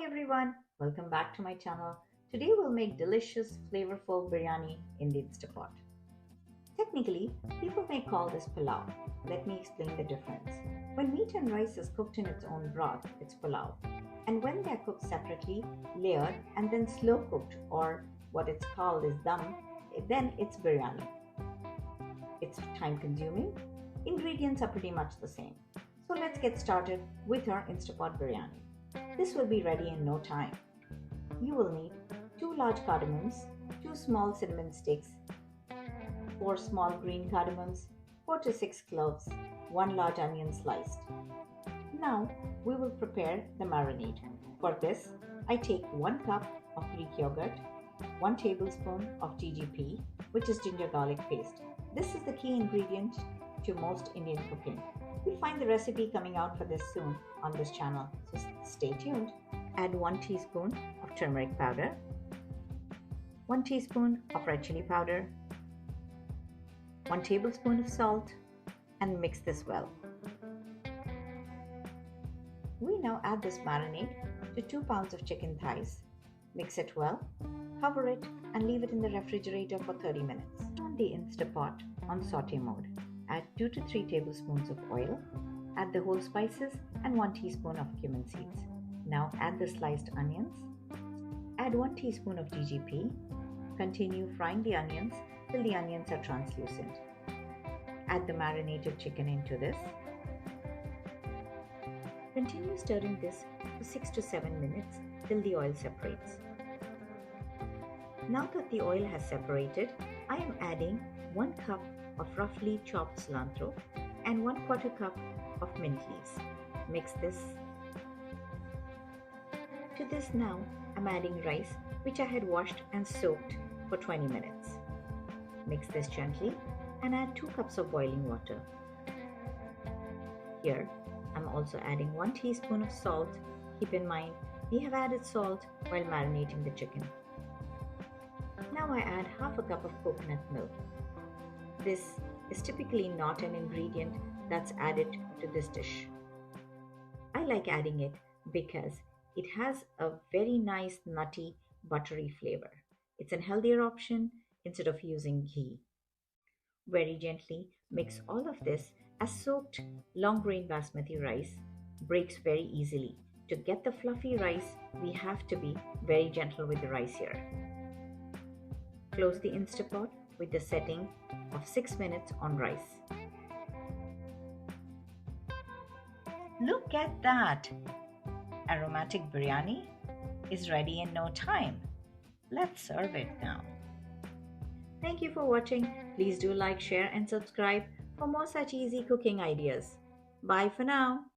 everyone, welcome back to my channel. Today we'll make delicious, flavorful biryani in the Instapot. Technically, people may call this pulao. Let me explain the difference. When meat and rice is cooked in its own broth, it's pulao. And when they're cooked separately, layered, and then slow cooked, or what it's called is dum, then it's biryani. It's time consuming. Ingredients are pretty much the same. So let's get started with our Instapot biryani. This will be ready in no time. You will need 2 large cardamoms, 2 small cinnamon sticks, 4 small green cardamoms, 4 to 6 cloves, 1 large onion sliced. Now we will prepare the marinade. For this, I take 1 cup of Greek yogurt, 1 tablespoon of GGP, which is ginger garlic paste. This is the key ingredient to most Indian cooking. You'll find the recipe coming out for this soon on this channel, so stay tuned. Add 1 teaspoon of turmeric powder, 1 teaspoon of red chili powder, 1 tablespoon of salt, and mix this well. We now add this marinade to 2 pounds of chicken thighs. Mix it well, cover it, and leave it in the refrigerator for 30 minutes. On the Instapot on saute mode. Add 2 to 3 tablespoons of oil, add the whole spices and 1 teaspoon of cumin seeds. Now add the sliced onions, add 1 teaspoon of GGP, continue frying the onions till the onions are translucent. Add the marinated chicken into this. Continue stirring this for 6 to 7 minutes till the oil separates. Now that the oil has separated, I am adding 1 cup of roughly chopped cilantro and 1/4 cup of mint leaves. Mix this. To this now, I'm adding rice which I had washed and soaked for 20 minutes. Mix this gently and add 2 cups of boiling water. Here, I'm also adding 1 teaspoon of salt. Keep in mind, we have added salt while marinating the chicken. Now I add half a cup of coconut milk. This is typically not an ingredient that's added to this dish. I like adding it because it has a very nice nutty buttery flavor. It's a healthier option instead of using ghee. Very gently mix all of this as soaked long grain basmati rice breaks very easily. To get the fluffy rice, we have to be very gentle with the rice here. Close the Instapot with the setting of 6 minutes on rice. Look at that! Aromatic biryani is ready in no time. Let's serve it now. Thank you for watching. Please do like, share and subscribe for more such easy cooking ideas. Bye for now.